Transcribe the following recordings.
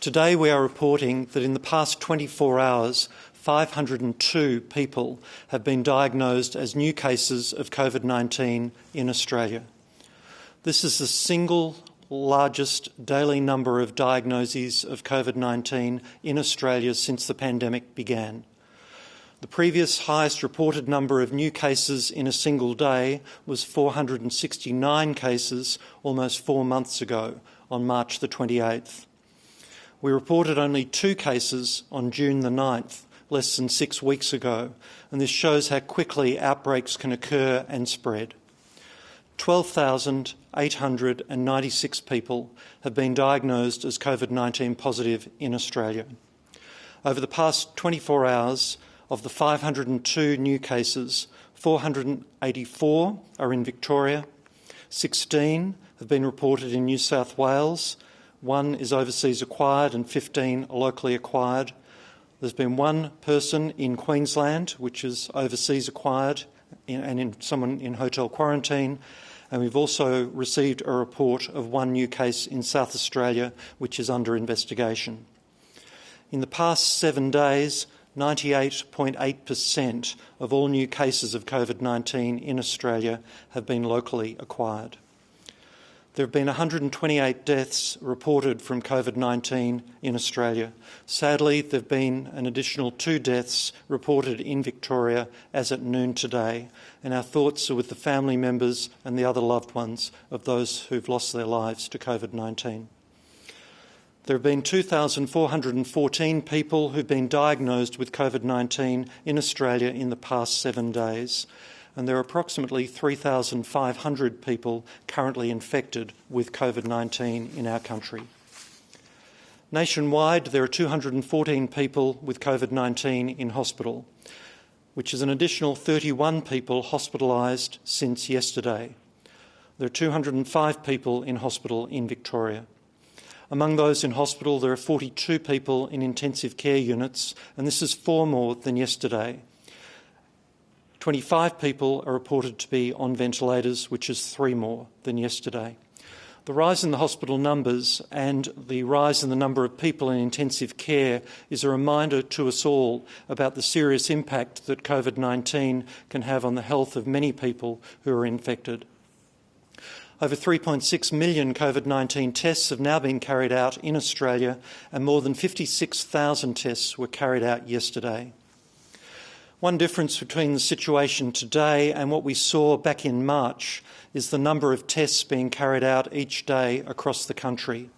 Today we are reporting that in the past 24 hours, 502 people have been diagnosed as new cases of COVID-19 in Australia. This is the single largest daily number of diagnoses of COVID-19 in Australia since the pandemic began. The previous highest reported number of new cases in a single day was 469 cases almost 4 months ago, on March the 28th. We reported only 2 cases on June the 9th, less than 6 weeks ago, and this shows how quickly outbreaks can occur and spread. 12,896 people have been diagnosed as COVID-19 positive in Australia. Over the past 24 hours, of the 502 new cases, 484 are in Victoria, 16 have been reported in New South Wales, 1 is overseas acquired and 15 are locally acquired. There's been 1 person in Queensland, which is overseas acquired, and someone in hotel quarantine. And we've also received a report of 1 new case in South Australia, which is under investigation. In the past 7 days, 98.8% of all new cases of COVID-19 in Australia have been locally acquired. There have been 128 deaths reported from COVID-19 in Australia. Sadly, there have been an additional 2 deaths reported in Victoria as at noon today, and our thoughts are with the family members and the other loved ones of those who've lost their lives to COVID-19. There have been 2,414 people who've been diagnosed with COVID-19 in Australia in the past 7 days, and there are approximately 3,500 people currently infected with COVID-19 in our country. Nationwide, there are 214 people with COVID-19 in hospital, which is an additional 31 people hospitalised since yesterday. There are 205 people in hospital in Victoria. Among those in hospital, there are 42 people in intensive care units, and this is 4 more than yesterday. 25 people are reported to be on ventilators, which is 3 more than yesterday. The rise in the hospital numbers and the rise in the number of people in intensive care is a reminder to us all about the serious impact that COVID-19 can have on the health of many people who are infected. Over 3.6 million COVID-19 tests have now been carried out in Australia, and more than 56,000 tests were carried out yesterday. One difference between the situation today and what we saw back in March is the number of tests being carried out each day across the country.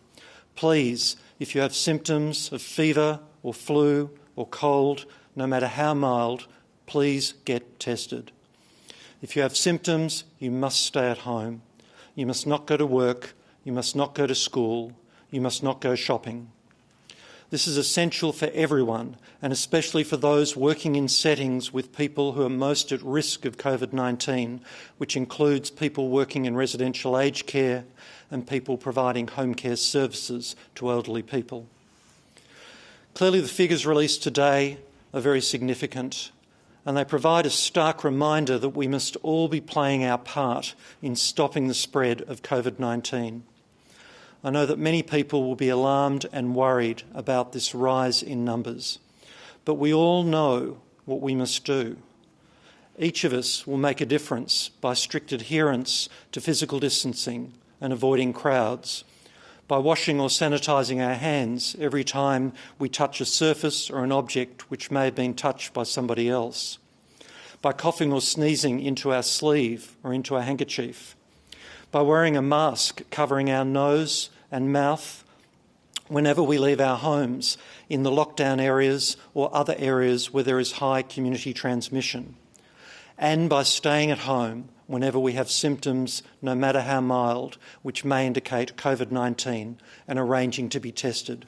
Please, if you have symptoms of fever or flu or cold, no matter how mild, please get tested. If you have symptoms, you must stay at home. You must not go to work, you must not go to school, you must not go shopping. This is essential for everyone, and especially for those working in settings with people who are most at risk of COVID-19, which includes people working in residential aged care and people providing home care services to elderly people. Clearly, the figures released today are very significant, and they provide a stark reminder that we must all be playing our part in stopping the spread of COVID-19. I know that many people will be alarmed and worried about this rise in numbers, but we all know what we must do. Each of us will make a difference by strict adherence to physical distancing and avoiding crowds, by washing or sanitising our hands every time we touch a surface or an object which may have been touched by somebody else, by coughing or sneezing into our sleeve or into our handkerchief, by wearing a mask covering our nose and mouth whenever we leave our homes in the lockdown areas or other areas where there is high community transmission, and by staying at home whenever we have symptoms, no matter how mild, which may indicate COVID-19, and arranging to be tested.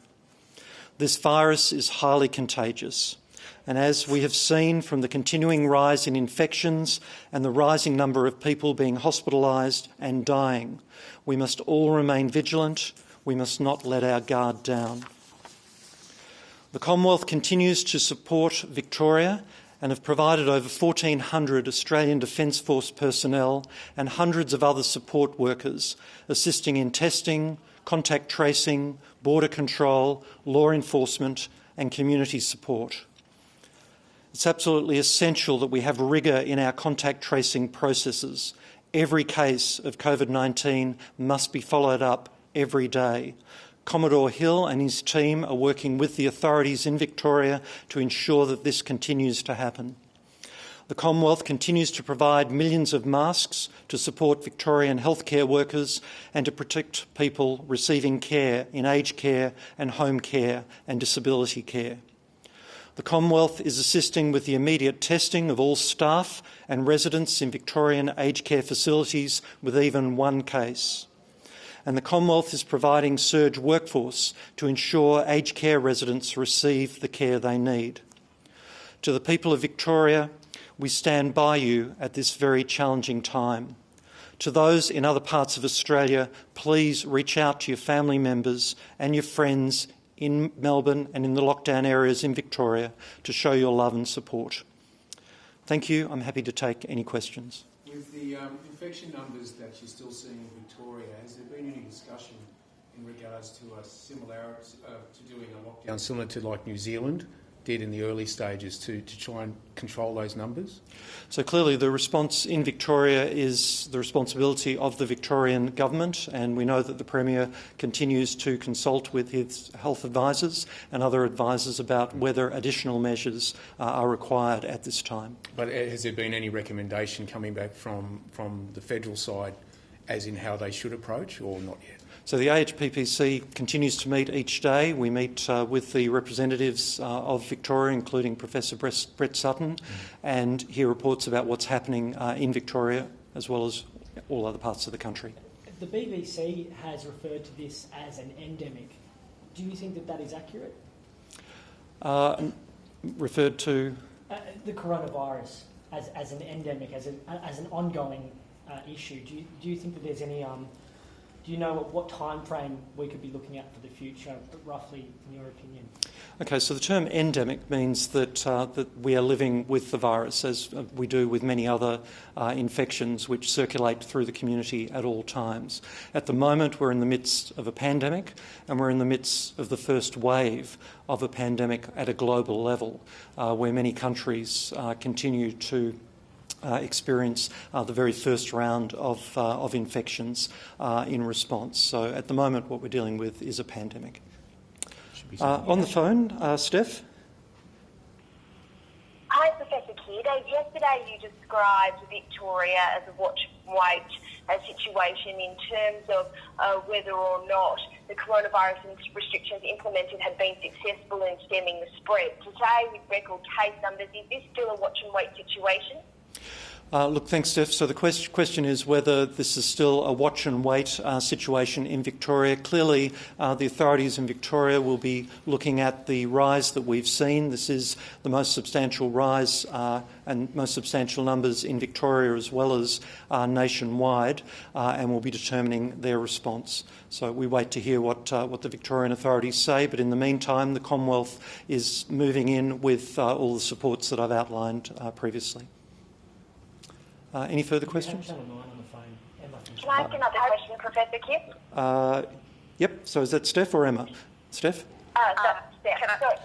This virus is highly contagious, and as we have seen from the continuing rise in infections and the rising number of people being hospitalised and dying, we must all remain vigilant. We must not let our guard down. The Commonwealth continues to support Victoria and have provided over 1,400 Australian Defence Force personnel and hundreds of other support workers assisting in testing, contact tracing, border control, law enforcement and community support. It's absolutely essential that we have rigour in our contact tracing processes. Every case of COVID-19 must be followed up every day. Commodore Hill and his team are working with the authorities in Victoria to ensure that this continues to happen. The Commonwealth continues to provide millions of masks to support Victorian healthcare workers and to protect people receiving care in aged care and home care and disability care. The Commonwealth is assisting with the immediate testing of all staff and residents in Victorian aged care facilities with even one case. And the Commonwealth is providing surge workforce to ensure aged care residents receive the care they need. To the people of Victoria, we stand by you at this very challenging time. To those in other parts of Australia, please reach out to your family members and your friends in Melbourne and in the lockdown areas in Victoria to show your love and support. Thank you. I'm happy to take any questions. With the infection numbers that you're still seeing in Victoria, has there been any discussion in regards to a similarity to doing a lockdown similar to like New Zealand did in the early stages to try and control those numbers? So clearly the response in Victoria is the responsibility of the Victorian Government, and we know that the Premier continues to consult with his health advisors and other advisors about whether additional measures are required at this time. But has there been any recommendation coming back from the federal side as in how they should approach, or not yet? So the AHPPC continues to meet each day. We meet with the representatives of Victoria, including Professor Brett Sutton, and hear reports about what's happening in Victoria as well as all other parts of the country. The BBC has referred to this as an endemic. Do you think that that is accurate? Referred to? The coronavirus as an endemic, as an ongoing issue. Do you think that there's any... Do you know what time frame we could be looking at for the future, roughly, in your opinion? Okay, so the term endemic means that that we are living with the virus, as we do with many other infections which circulate through the community at all times. At the moment, we're in the midst of a pandemic, and we're in the midst of the first wave of a pandemic at a global level, where many countries continue to experience the very first round of infections in response. So at the moment what we're dealing with is a pandemic. On the phone, Steph? Hi, Professor Kidd. Yesterday you described Victoria as a watch and wait situation in terms of whether or not the coronavirus restrictions implemented have been successful in stemming the spread. Today, with record case numbers, is this still a watch and wait situation? Look, thanks, Steph. So the question is whether this is still a watch and wait situation in Victoria. Clearly, the authorities in Victoria will be looking at the rise that we've seen. This is the most substantial rise and most substantial numbers in Victoria as well as nationwide, and will be determining their response. So we wait to hear what the Victorian authorities say, but in the meantime, the Commonwealth is moving in with all the supports that I've outlined previously. Any further questions? Can I ask another question, Professor Kidd? Yep. So is that Steph or Emma? Steph? Steph.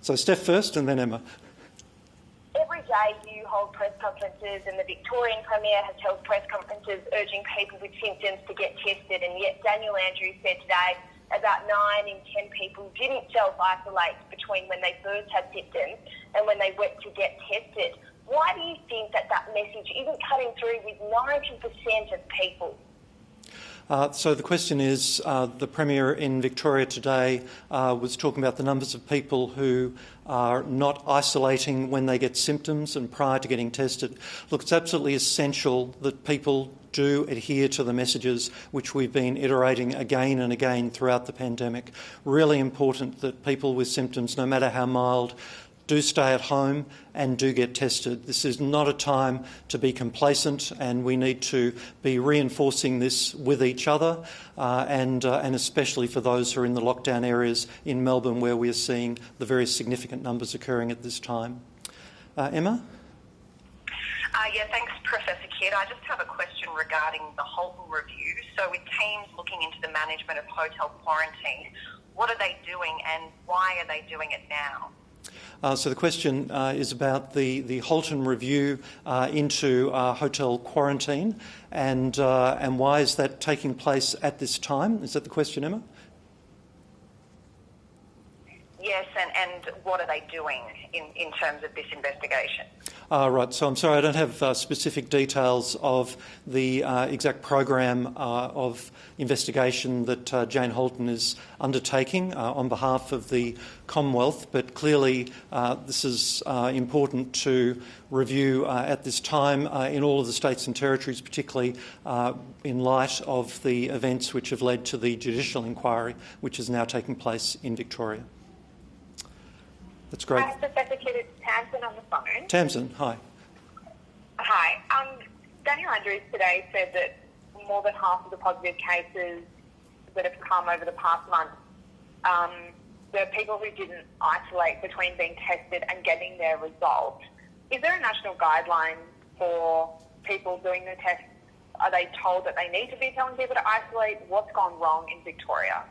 So Steph first and then Emma. Every day you hold press conferences, and the Victorian Premier has held press conferences urging people with symptoms to get tested, and yet Daniel Andrews said today about 9 in 10 people didn't self-isolate between when they first had symptoms and when they went to get tested. Why do you think that message isn't cutting through with 90% of people? So the question is, the Premier in Victoria today was talking about the numbers of people who are not isolating when they get symptoms and prior to getting tested. Look, it's absolutely essential that people do adhere to the messages which we've been iterating again and again throughout the pandemic. Really important that people with symptoms, no matter how mild, do stay at home and do get tested. This is not a time to be complacent, and we need to be reinforcing this with each other and especially for those who are in the lockdown areas in Melbourne, where we are seeing the very significant numbers occurring at this time. Emma? Yeah, thanks, Professor Kidd. I just have a question regarding the Holton review. So with teams looking into the management of hotel quarantine, what are they doing and why are they doing it now? So the question is about the Holton review into hotel quarantine and why is that taking place at this time? Is that the question, Emma? Yes, and what are they doing in terms of this investigation? Right, so I'm sorry, I don't have specific details of the exact program of investigation that Jane Holton is undertaking on behalf of the Commonwealth, but clearly this is important to review at this time in all of the states and territories, particularly in light of the events which have led to the judicial inquiry, which is now taking place in Victoria. That's great. Hi, Professor Kidd, it's Tamsin on the phone. Tamsin, hi. Hi. Daniel Andrews today said that more than half of the positive cases that have come over the past month, there are people who didn't isolate between being tested and getting their result. Is there a national guideline for people doing the test? Are they told that they need to be telling people to isolate? What's gone wrong in Victoria?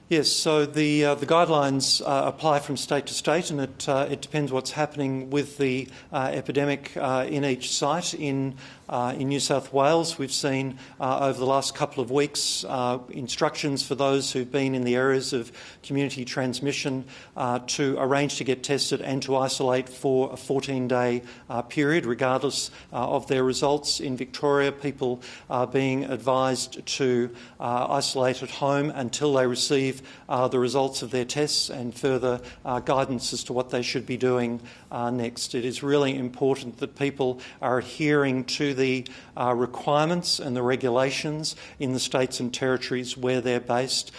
Yes, so the guidelines apply from state to state, and it depends what's happening with the epidemic in each site. In New South Wales, we've seen over the last couple of weeks instructions for those who've been in the areas of community transmission to arrange to get tested and to isolate for a 14-day period, regardless of their results. In Victoria, people are being advised to isolate at home until they receive the results of their tests and further guidance as to what they should be doing next. It is really important that people are adhering to the requirements and the regulations in the states and territories where they're based.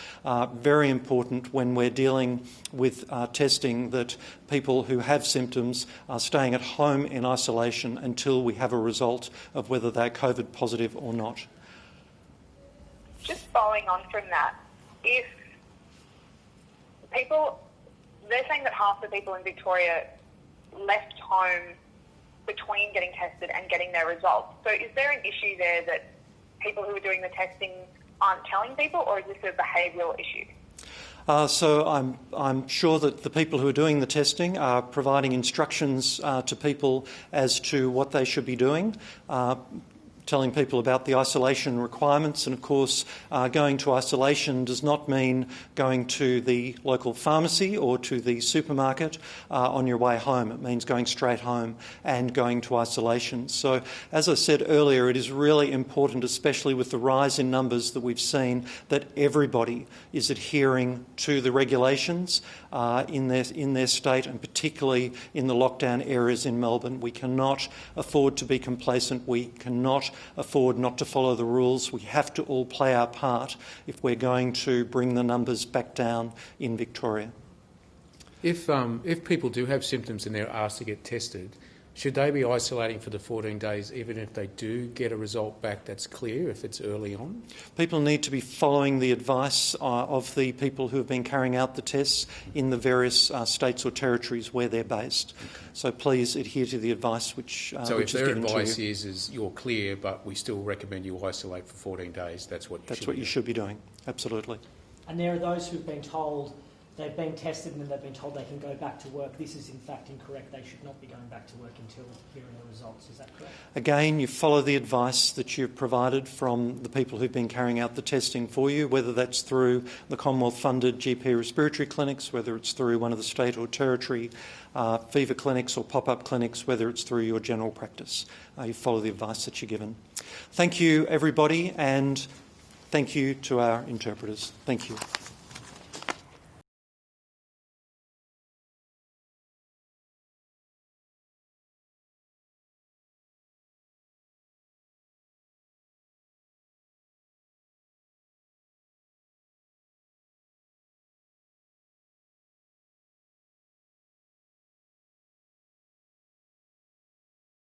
Very important when we're dealing with testing that people who have symptoms are staying at home in isolation until we have a result of whether they're COVID positive or not. Just following on from that, if they're saying that half the people in Victoria left home between getting tested and getting their results. So is there an issue there that people who are doing the testing aren't telling people, or is this a behavioural issue? So I'm sure that the people who are doing the testing are providing instructions to people as to what they should be doing, telling people about the isolation requirements. And of course, going to isolation does not mean going to the local pharmacy or to the supermarket on your way home. It means going straight home and going to isolation. So as I said earlier, it is really important, especially with the rise in numbers that we've seen, that everybody is adhering to the regulations in their state, and particularly in the lockdown areas in Melbourne. We cannot afford to be complacent. We cannot afford not to follow the rules. We have to all play our part if we're going to bring the numbers back down in Victoria. If people do have symptoms and they're asked to get tested, should they be isolating for the 14 days even if they do get a result back that's clear, if it's early on? People need to be following the advice of the people who have been carrying out the tests in the various states or territories where they're based. Okay. So please adhere to the advice which is given to you. So if their advice is you're clear but we still recommend you isolate for 14 days, that's what you should be doing. Absolutely. And there are those who've been told they've been tested and then they've been told they can go back to work. This is in fact incorrect. They should not be going back to work until hearing the results. Is that correct? Again, you follow the advice that you've provided from the people who've been carrying out the testing for you, whether that's through the Commonwealth-funded GP respiratory clinics, whether it's through one of the state or territory fever clinics or pop-up clinics, whether it's through your general practice. You follow the advice that you're given. Thank you, everybody, and thank you to our interpreters. Thank you.